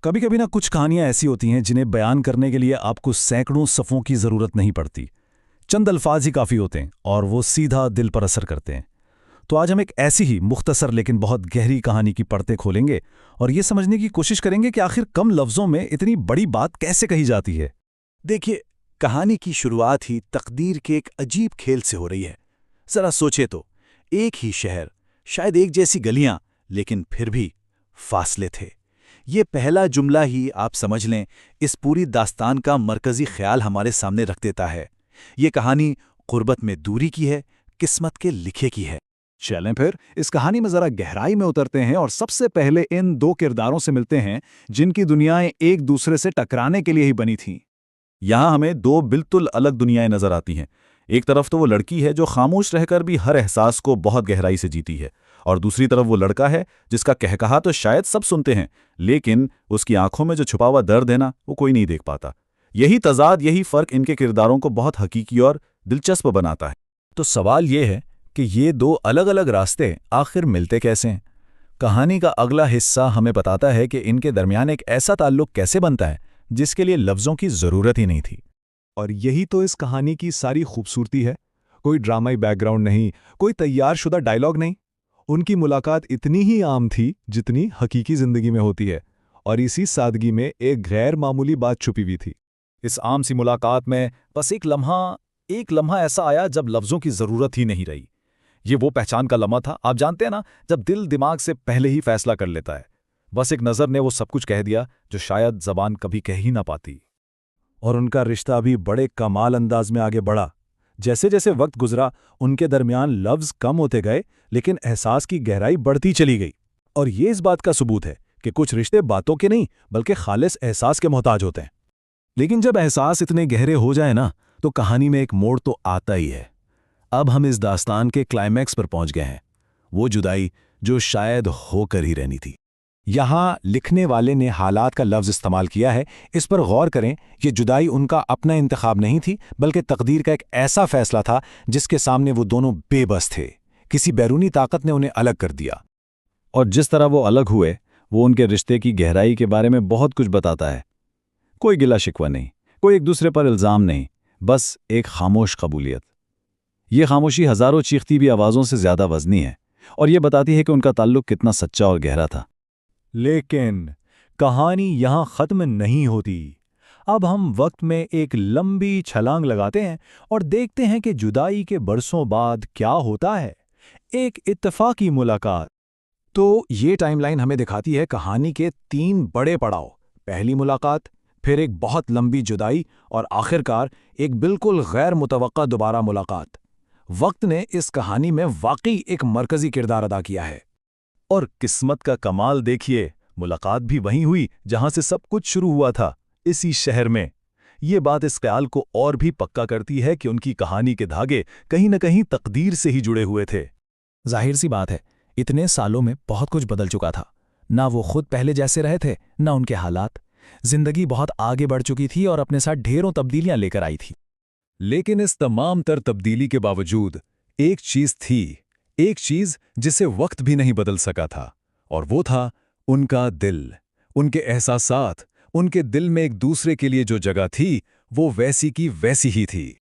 कभी कभी ना कुछ कहानियां ऐसी होती हैं जिन्हें बयान करने के लिए आपको सैकड़ों सफ़ों की ज़रूरत नहीं पड़ती। चंद अल्फाज ही काफ़ी होते हैं और वो सीधा दिल पर असर करते हैं। तो आज हम एक ऐसी ही मुख्तसर लेकिन बहुत गहरी कहानी की परतें खोलेंगे और ये समझने की कोशिश करेंगे कि आखिर कम लफ्ज़ों में इतनी बड़ी बात कैसे कही जाती है। देखिए, कहानी की शुरुआत ही तकदीर के एक अजीब खेल से हो रही है। जरा सोचे तो, एक ही शहर, शायद एक जैसी गलियां, लेकिन फिर भी फासले थे। ये पहला जुमला ही आप समझ लें, इस पूरी दास्तान का मरकजी ख्याल हमारे सामने रख देता है। ये कहानी गुर्बत में दूरी की है, किस्मत के लिखे की है। चलें फिर इस कहानी में जरा गहराई में उतरते हैं और सबसे पहले इन दो किरदारों से मिलते हैं जिनकी दुनियाएं एक दूसरे से टकराने के लिए ही बनी थीं। यहाँ हमें दो बिल्कुल अलग दुनियाएं नजर आती हैं। एक तरफ तो वो लड़की है जो खामोश रहकर भी हर एहसास को बहुत गहराई से जीती है, और दूसरी तरफ वो लड़का है जिसका कहकहा तो शायद सब सुनते हैं, लेकिन उसकी आंखों में जो छुपा हुआ दर्द है ना, वो कोई नहीं देख पाता। यही तजाद, यही फर्क इनके किरदारों को बहुत हकीकी और दिलचस्प बनाता है। तो सवाल ये है कि ये दो अलग अलग रास्ते आखिर मिलते कैसे हैं। कहानी का अगला हिस्सा हमें बताता है कि इनके दरमियान एक ऐसा ताल्लुक कैसे बनता है जिसके लिए लफ्ज़ों की ज़रूरत ही नहीं थी। और यही तो इस कहानी की सारी खूबसूरती है। कोई ड्रामाई बैकग्राउंड नहीं, कोई तैयारशुदा डायलॉग नहीं। उनकी मुलाकात इतनी ही आम थी जितनी हकीकी जिंदगी में होती है, और इसी सादगी में एक गैर मामूली बात छुपी हुई थी। इस आम सी मुलाकात में बस एक लम्हा ऐसा आया जब लफ्ज़ों की ज़रूरत ही नहीं रही। ये वो पहचान का लम्हा था, आप जानते हैं ना, जब दिल दिमाग से पहले ही फैसला कर लेता है। बस एक नज़र ने वो सब कुछ कह दिया जो शायद ज़बान कभी कह ही ना पाती। और उनका रिश्ता अभी बड़े कमाल अंदाज में आगे बढ़ा। जैसे जैसे वक्त गुजरा, उनके दरमियान लफ्ज़ कम होते गए, लेकिन एहसास की गहराई बढ़ती चली गई। और ये इस बात का सबूत है कि कुछ रिश्ते बातों के नहीं बल्कि खालिस एहसास के मोहताज होते हैं। लेकिन जब एहसास इतने गहरे हो जाए ना, तो कहानी में एक मोड़ तो आता ही है। अब हम इस दास्तान के क्लाइमैक्स पर पहुंच गए हैं, वो जुदाई जो शायद होकर ही रहनी थी। यहाँ लिखने वाले ने हालात का लफ्ज़ इस्तेमाल किया है। इस पर गौर करें, ये जुदाई उनका अपना इंतखाब नहीं थी, बल्कि तकदीर का एक ऐसा फैसला था जिसके सामने वो दोनों बेबस थे। किसी बैरूनी ताकत ने उन्हें अलग कर दिया। और जिस तरह वो अलग हुए, वो उनके रिश्ते की गहराई के बारे में बहुत कुछ बताता है। कोई गिला शिकवा नहीं, कोई एक दूसरे पर इल्ज़ाम नहीं, बस एक खामोश कबूलियत। ये खामोशी हज़ारों चीखती भी आवाज़ों से ज़्यादा वज़नी है, और ये बताती है कि उनका ताल्लुक कितना सच्चा और गहरा था। लेकिन कहानी यहाँ ख़त्म नहीं होती। अब हम वक्त में एक लंबी छलांग लगाते हैं और देखते हैं कि जुदाई के बरसों बाद क्या होता है। एक इत्तेफाकी मुलाकात। तो ये टाइमलाइन हमें दिखाती है कहानी के 3 बड़े पड़ाव। पहली मुलाकात, फिर एक बहुत लंबी जुदाई, और आखिरकार एक बिल्कुल गैर मुतवक्का दोबारा मुलाकात। वक्त ने इस कहानी में वाकई एक मरकजी किरदार अदा किया है। और किस्मत का कमाल देखिए, मुलाकात भी वहीं हुई जहां से सब कुछ शुरू हुआ था, इसी शहर में। ये बात इस ख्याल को और भी पक्का करती है कि उनकी कहानी के धागे कहीं न कहीं तकदीर से ही जुड़े हुए थे। जाहिर सी बात है, इतने सालों में बहुत कुछ बदल चुका था। ना वो खुद पहले जैसे रहे थे, ना उनके हालात। जिंदगी बहुत आगे बढ़ चुकी थी और अपने साथ ढेरों तब्दीलियां लेकर आई थी। लेकिन इस तमाम तर तब्दीली के बावजूद एक चीज थी, एक चीज जिसे वक्त भी नहीं बदल सका था, और वो था उनका दिल। उनके एहसासात, उनके दिल में एक दूसरे के लिए जो जगह थी, वो वैसी की वैसी ही थी।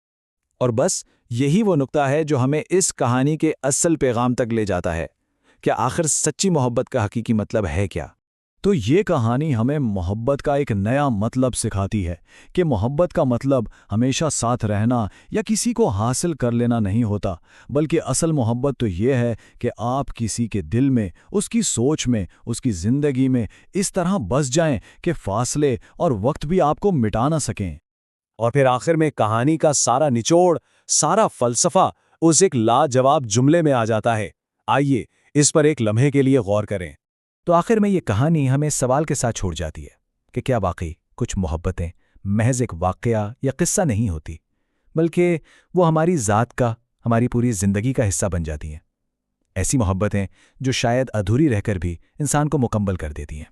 और बस यही वो नुक्ता है जो हमें इस कहानी के असल पैगाम तक ले जाता है कि आखिर सच्ची मोहब्बत का हकीकी मतलब है क्या। तो ये कहानी हमें मोहब्बत का एक नया मतलब सिखाती है कि मोहब्बत का मतलब हमेशा साथ रहना या किसी को हासिल कर लेना नहीं होता, बल्कि असल मोहब्बत तो ये है कि आप किसी के दिल में, उसकी सोच में, उसकी ज़िंदगी में इस तरह बस जाएं कि फासले और वक्त भी आपको मिटा ना सकें। और फिर आखिर में कहानी का सारा निचोड़, सारा फलसफा उस एक लाजवाब जुमले में आ जाता है। आइए इस पर एक लम्हे के लिए गौर करें। तो आखिर में ये कहानी हमें सवाल के साथ छोड़ जाती है कि क्या वाकई कुछ मोहब्बतें महज एक वाकया या किस्सा नहीं होती, बल्कि वो हमारी ज़ात का, हमारी पूरी ज़िंदगी का हिस्सा बन जाती हैं। ऐसी मोहब्बतें जो शायद अधूरी रहकर भी इंसान को मुकम्मल कर देती हैं।